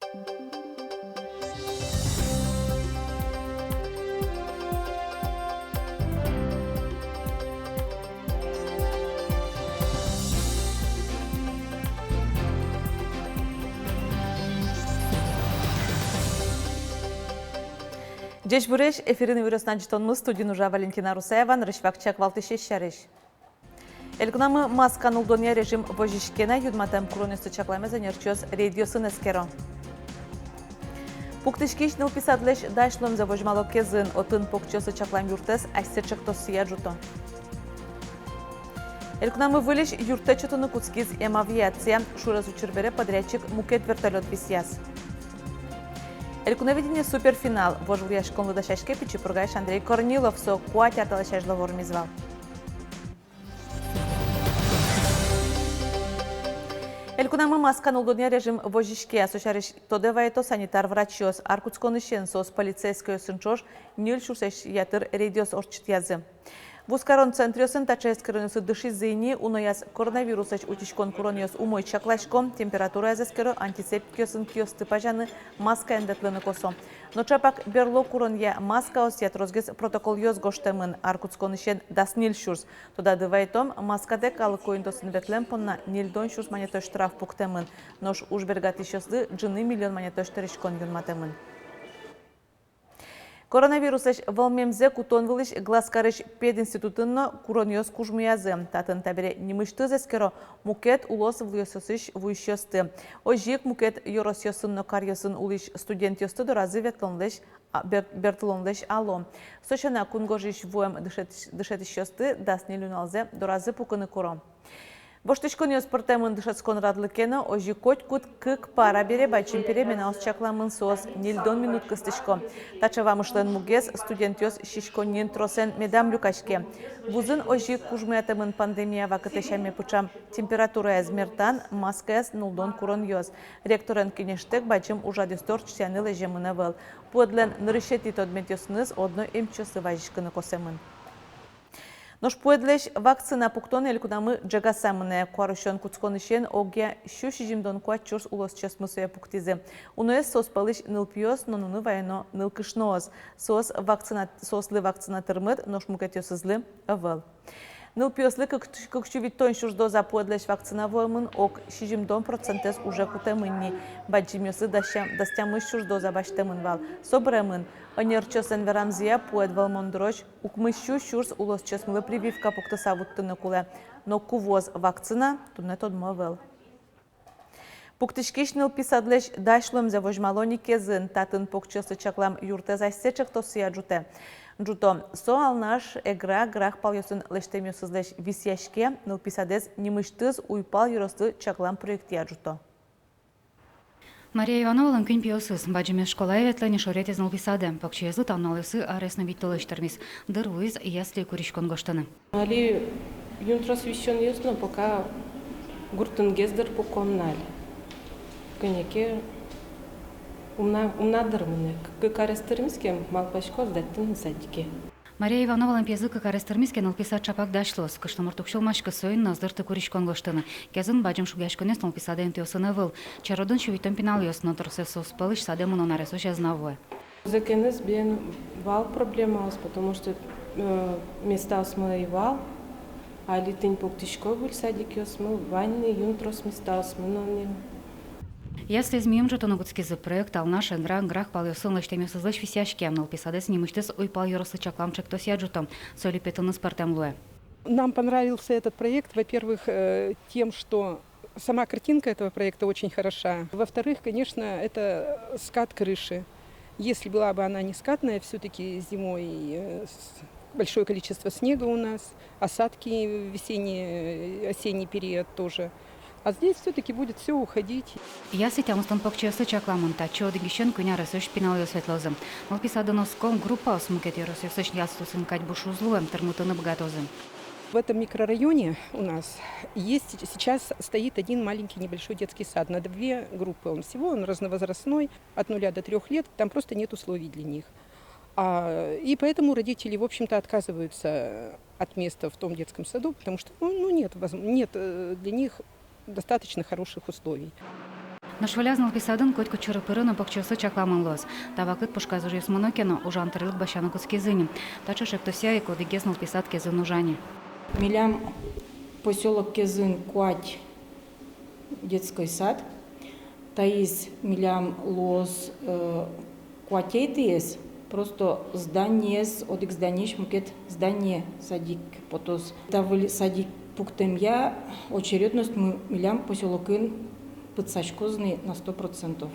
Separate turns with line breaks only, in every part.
Деш буреш эфирин вирусначтонмыз студин уже Валентина Русаеван рышвакчак валтышеш шареш. Элгнамы масканул дония режим вожишкена юдматам куронесты чакламеза нерчоз радиосын эскеро. Пуктышкиш нылписадлеш дашлом за вожмало кезын отын покчосы чаклам юртес айсерчак тосия жуто. Элгнамы вылеш юртечетуны куцкиз эмавиация шураз учербере подрядчик мукет вертолет висяс. Элькуновидение суперфинал. Вожу яшком выдашашке пичи пургайш Андрей Корнилов со куатя талашаш лавор мизвал. Элькунамы маскан улдония режим вожишке асошариш тодеваето санитар врачиос аркутсконышен сос полицейское сынчош нил шурсеш ятыр рейдиос орчитязы. В ускарон центриосын тачайс кырынысы дыши зейни унояс коронавирусыч утичкон курониос умой чаклашком температура язаскеро антисептикиосын киосты пажаны маска эндатлыны косо. Но чапак берло куронья маска осят розгез протокол йоз гоштемын аркутсконышен дас нил шурс. Тода дывайтом маска дек алыкоиндосын ветлем понна нильдон шурс манетой штраф пуктемын. Нош ужбергат ищёсды джины миллион манетой штырышкон юнматемын. Коронавирусыш волмемзе кутон вылыш гласкарыш пединститутынно курониос кужмуязы. Татын табире немышты зескеро мукет улос вльосысыш вуйщосты. Ожик мукет yorosьосынно карьосын улыш студент йосты доразы бертылонлеш ало. Сочана кунгожиш вуем дышетищосты дасни люналзе доразы пукыны куро. Воштышкониос портемын дышатскон радлыкена ожи коть кут кык пара бере бачим переменаус чакламын сос нильдон минут кыстышко. Тачава мышлен мугес студентиос шишконин тросен медам люкашке. Вузын ожи кужмуятемын пандемия вакытышаме пучам температура эзмертан маскаяс нулдон курон йоз. Ректорен кинештек бачим ужадистор чсяны лежемына вел. Подлен нырышетит одметьосныз одно эмчосы важишкыны косемын. Нош пуэдлеш вакцина пуктон элькунамы джагасамыне куарышон куцконышен огя щушижимдон куачурс улос чесмысуя пуктизе. Уноес сос палыш нылпиос, но нуны вайно нылкышноос. Сослы вакцинатырмыд, нош мукетёсызлы авал. Нылпиослы кыкчувит тон шурдоза пуэдлеш вакцинавоемын ок шижимдон процентес уже кутемынни. Баджимёсы дастямыш шурдоза баштемын вал. Собремын. Онерчосен верамзия пуэд валмондроч укмыщу шурс улос чесмылы прививка пуктыса вуттыны куле. Но кувоз вакцина тунет одмовел. Пуктышкиш нылписадлеш дашлым за вожмалони кезын татын покчосы чаклам юртезайсечек тосия джуте. Джуто со алнаш эгра грах палйосын лештемиосызлеш висяшке нылписадез немыштыз уйпал юросты чаклам проектия джуто.
Мария Ивановна күн пиосыз, баджимес школа еветлені шоретез нылписады. Покчезы тамналысы аресны биттылыштырмыз. Дырвыз ясли куришкон гоштаны.
Али юнтрос вещен ясно, пока гуртын гездер покомнали. Көнеке умнадырмыны. Как арестырмызке малпашко сдаттын садике.
Мария Ивановна пьезы как арестырмизке нылписад чапак дашлос. Кыштамыртукшыл машка сойын наздырты куришкон гоштаны. Кезын баджим шугашконес нылписады энтиосыны выл. Чародын шувитон пинал йос, но торсесо спалыш садемын он аресуш язнавуэ.
Закенес бен вал проблема, потому что места осмы и вал, а литень поктишко был садик осмы, ванны юнтрос места осмы, но не...
Если измеем же то нагудский проект, алнаш грах палёсын лештемесызлыш висяшке, нылписадес немыштыз уйпал юросы чакламчик то сяджутом, соли петыны спартем луэ.
Нам понравился этот проект, во-первых, тем, что сама картинка этого проекта очень хороша. Во-вторых, конечно, это скат крыши. Если была бы она не скатная, все-таки зимой большое количество снега у нас, осадки в весенний, осенний период тоже. А здесь все-таки будет все уходить.
Я сетям устан покчесы чакламын, тачо дегищен куня ресуш пинал светлозым. Малписадоноском группа осмукет ресуш ястусын кать бушузлуем, термутыны богатозым.
В этом микрорайоне у нас сейчас стоит один маленький небольшой детский сад на 2 группы. Он разновозрастной, от 0 до 3 лет, там просто нет условий для них. И поэтому родители, в общем-то, отказываются от места в том детском саду, потому что нет для них достаточно хороших условий.
Нашвалязн алписадын көт күчөрі пырыны бақчасы чакламанлос. Тавакыт пушказы жес монокено ужан тырылык башаны кускезыни. Тача шептосяй кодигез алписад кезын ужани.
Милям поселок Кезын Куать детский сад. Таис милям лос Куатейтиес. Просто здание с одик зданий мукет здание садик потос. Тавли садик пуктемья очередность мы милям поселокын подсачкозный на 100%.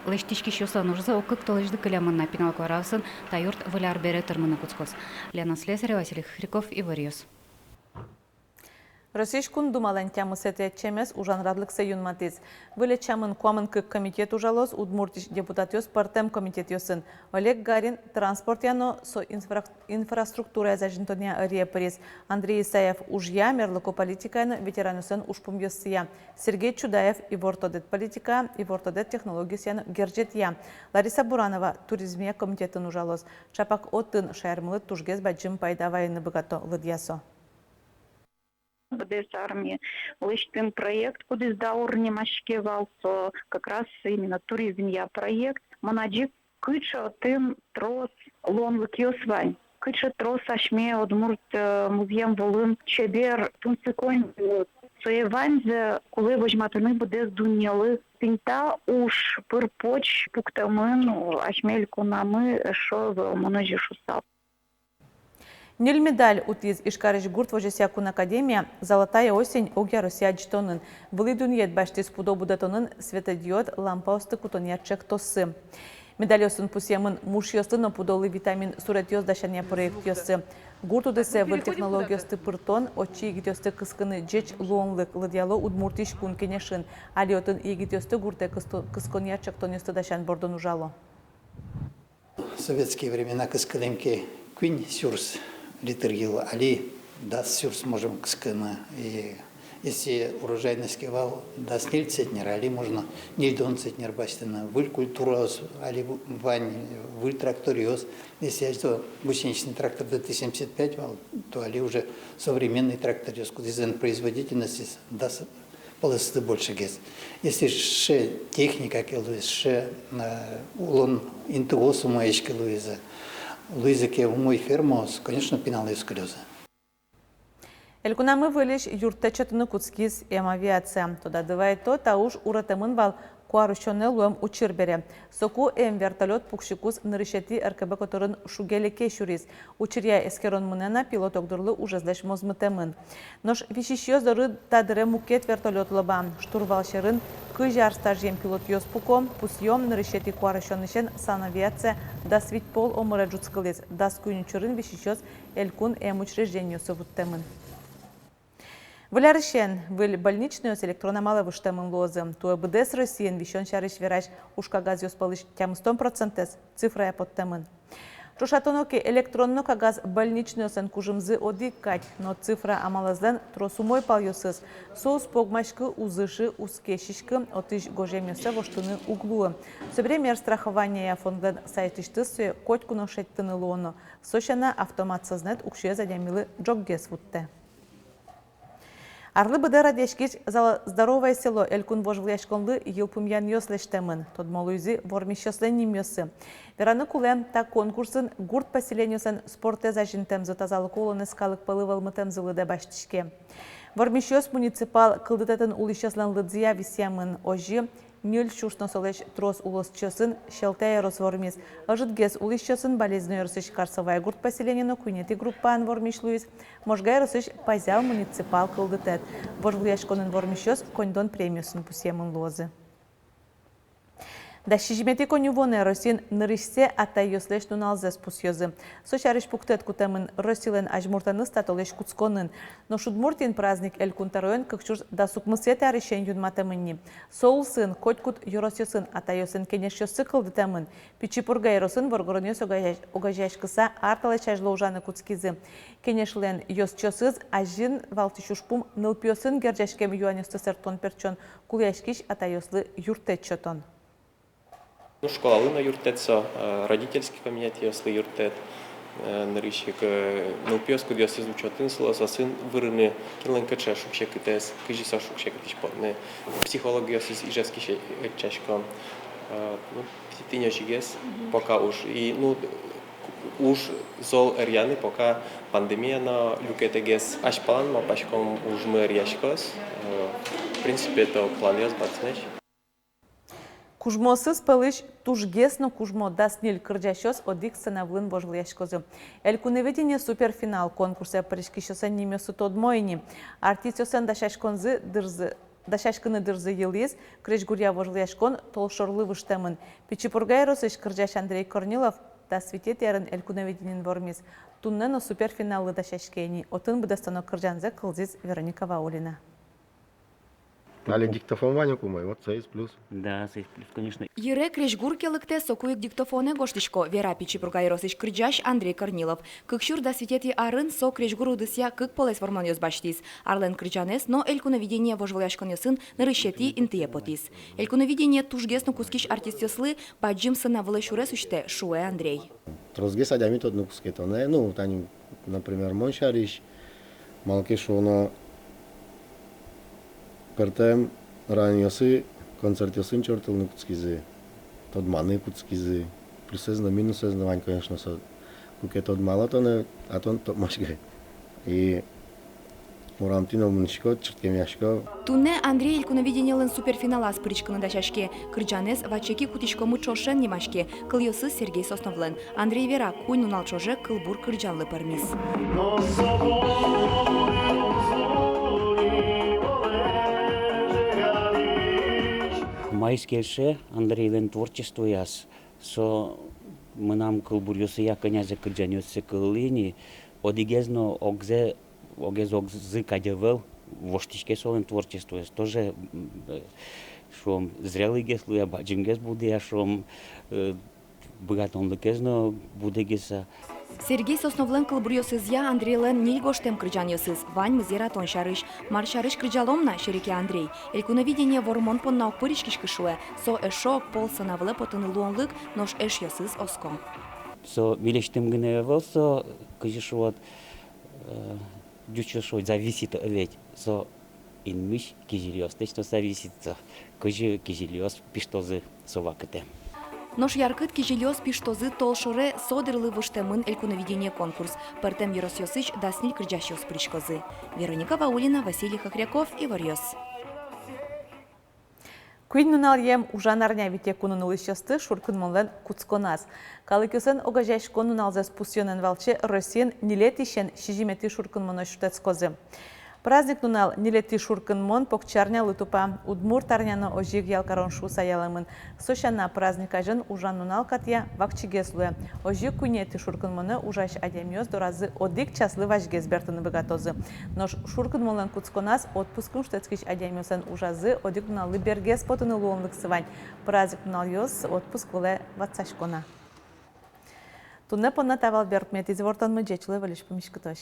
Лештички щосан ужза окык толежды кылямын на пинал кварасын тайорт валяр бере тырмыны куцкос. Лена Слесаря, Василий Хриков и Варьос.
Російськун думалан тямы сете чемес ужан радлыкса юнматыз. Выле чамын куамын кык комитет ужалос, удмуртиш депутат ёс партем комитет ёсын. Олег Гарин транспорт яно со инфраструктура зажинтония ария приз. Андрей Исаев ужья мерлыко политикайны ветеран ёсын ушпум ёсыя. Сергей Чудаев и вортодет политика, и вортодет технологиясяны гержет я. Лариса Буранова туризмия комитетін ужалос. Чапак оттын шайырмылы тужгез баджим пайдавайны богато лыдьясо.
БДС армии лыштын проект, куда сдаур немашке валсо, как раз именно туризм я проект. Манаджик кыча тым трос лонлык ёсвань. Кыча трос ашме одмурт музеем волын чебер тунциконь соеванзе, кулы вожматыны БДС дунелы. Тинта уж пырпоч пуктамын ашмель кунамы шо манажи шусал.
Ниль медаль утиз Ишкарыш гурт вожесякун академия «Золотая осень» огя Россия джтонын. Были дуньет баштис пудобудатонын светодиод лампаусты кутония чек тосы. Медаль осын пусемын муш ёсты, но пудолы витамин сурет ёс дашания проект ёсы. Гурт удесе выл технологиясты пыртон, очи егит ёсты кыскыны джеч луонлык ладьяло удмуртиш кун кенешин. Алиотын егит ёсты гурте кыскония чек тон ёсты дашан бордон ужало.
В советские времена кыскалемки квинь сюрс литергил али даст сюрс можем кскына. И если урожайность кивал даст ниль центнер, али можно ниль дон центнер бастина. Выль культуроз, али вань, выль тракториоз. Если я что гусеничный трактор ДТ-75 вал, то али уже современный тракториоз, куда производительности даст полосты больше гез. Если ше техника келуиз, ше улон интуосу моечки луиза. Луизаке в мой фермос, конечно, пинал из колеса.
Элькунамы вылиш юртта чатыны куцкиз эм авиация. Туда дывай то тауш уратымын вал куарышчоны луэм учирбере. Соку эм вертолет пукшикуз нырышети РКБ которын шугелеке шуриз. Учирья эскерон мынена пилот огдырлы ужазлеш мозмытымын. Нош вишишьё зоры тадыре мукет вертолет лоба. Штурвалшерын кыжар стажем пилот ёс пуком, пусьём нырышети куарышчонышен санавиация дас вить пол омыра джуцкылез. Дас куйнчурын вишишьёс элькун эм учреждению совуттымын. Вылярышен, выль больничный с электрономалы выштемын лозы. Туэ БДС Россиен вещен шарыш вераж ушка газ ёспалыш тям 100% цифра я подтемын. Шушатоноки электронно кагаз больничный сен кужымзы одикать, но цифра амалазден тросумой пал ёсыз. Соус погмашкы узыши ускешишкы отыш гожемёсе воштыны углуы. Собремер страхования фонден сайтыштысы котку ношеттыны лоно. Сощана автомат сознет укшуе задямилы джоггес вутте. Арлы быдыра дешкич здоровое село Элькун вожвляшконлы елпумян ёслештемын. Тодмолуйзи вормищёслен немёсы. Вераны кулем та конкурсын гурт поселениясын спортеза жинтемзы тазалык олын эскалык пылывал мытемзылы да баштишке. Вормищёс муниципал кылдытатын улищёслен лыдзия висемын ожи нюль шушно солеш трос улосчосын шелтая росвормис. Ожитгес улищосын болезнь росыш карсовая гурт поселения куйнети группан вормишлуис. Можгай росыш пазял муниципал кылдытет. Вожвляшконын вормищёс коньдон премиусын пусемын лозы. Да шижмети конювоне Росин нырышсе атай ёслеш нуналзес пусьёзы. Сочарыш пуктет кутемын Росилен ажмуртаны статолеш куцконын. Но шудмуртин праздник элькунтароен кыкчур да сукмысете арышен юнматемынни. Соул сын, котькут юросёсын атай ёсын кенешёсы кылдытемын. Пичи пургай росын воргоронёс огажашкыса арталеш ажлоужаны куцкизы. Кенешлен ёсчосыз ажин валтишушпум нылпёсын гержашкем юанёсты сертон перчон. Куляшкиш атай ёслы юртет чотон.
Школалына юртетса, родительский комитет если юртет, нарищик нелпиос, куда се звучатын сын вырыны киленкача шукшекитес, кижиса шукшекитиш подне психология с ижевский чашка, ну пятинячигес пока уж и ну уж зол эрьяны пока пандемия на люкетегес ашпан мапашком уж мы эрьяшкос, в принципе это план я сбацнеш.
Кужмосыз пылыш тужгесно кужмо даснил кырджащос одик сынавлын божлыяшкозы. Элькуневедение суперфинал конкурса паришкишосан немесы тодмойни. Артистёсан дашашконзы дырзы дашашкыны дырзы елиз, крежгурья божлыяшкон толшорлы выштемын. Пичипургай росыш кырджаш Андрей Корнилов да светет ярын элькуневеденин вормиз. Туннено суперфиналы дашашкени. Отын быдастано кырджанзе кылзиз Вероника Ваулина.
Але диктофон Ваню кумай, вот CS+.
Да, CS+, конечно.
Ере крежгур келыкте сокуек диктофоне гоштишко Вера Пичипургай росыш кырджаш Андрей Корнилов. Кыкшур да светети арын со крежгур удысья кык полес форман ёзбаштис. Арлен кырджанес, но элькуновидение вожвояшкон ёсын нарышети интие потис. Элькуновидение тужгесно кускиш артист ёслы баджим сына вылышурес учте шуэ Андрей.
Трозге садями тот ну кускето, не, ну, тани, например, Моншариш, Малкешона, Пертем раньосы концертиосын чертил куцкизы, тот маны куцкизы, плюсезно минусезно вань, конечно, со куке тот мало то не, а то машге. И Мурамтинов муншко черткемяшко.
Туне Андрей элькуновидение лен суперфинала спричканы дашашке. Кырджанес вачеки кутишко мучошен немашке. Кыльосы Сергей Сосновлен. Андрей Вера куй нунал чоже кылбур кырджанлы пармис.
Майскеше Андрейлен творчество яс, со мы нам кылбурьосы я князя кырджанёсы кыллини, одигезно огзе кадевел воштишке солен творчество яс, тоже шом зрелый гес луя баджингес буде, шом богатонлыкезно буде геса.
Сергей Сосновлен кылбурьосызья Андрейлен нильгоштем кырджанёсыз. Вань мызера тон шарыш. Мар шарыш кырджаломна шереке Андрей. Элькуновидение вормон понна окпыришкишкы шуэ. Со эшо пол санавле потыны луонлык, нош эш ёсыз оско.
Со милештем гневел, со кыжишот дючошой зависит ведь. Со инмиш кизильёс, точно зависит. Кыжи кизильёс пиштозы совакете.
Нош яркыт кижелёс пиштозы толшуре содырлы выштемын элькуновидение конкурс. Пертем Еросьосыч дасниль кырджащёс причкозы. Вероника Ваулина, Василий Хохряков и Варьёс.
Куин нунал ем ужанарня вите кунунул ищасты шуркын монлен куцконаз. Калыкюсен огажашкон нуналзе спусёнен валче Россиен нилетишен шижимети шуркын моно шутецкозы. Праздник нунал нилети шуркын мон покчарня лытупа. Удмур тарняно ожиг ялкарон шуса ялымын. Сошана праздник ажын ужан нунал катья вакчигеслуя. Ожиг кунети шуркын моны ужаш адемьёз доразы одик часлы важгез бертыны богатозы. Нош шуркын монлен куцконаз отпускын штецкиш адемьёсен ужазы одик нуналы бергез потыны луонлык сывань. Праздник нунал ёс отпуск выле ватсашкона. Тунне понна тавал бертмет из вортан мы джечлы валиш помишкытош.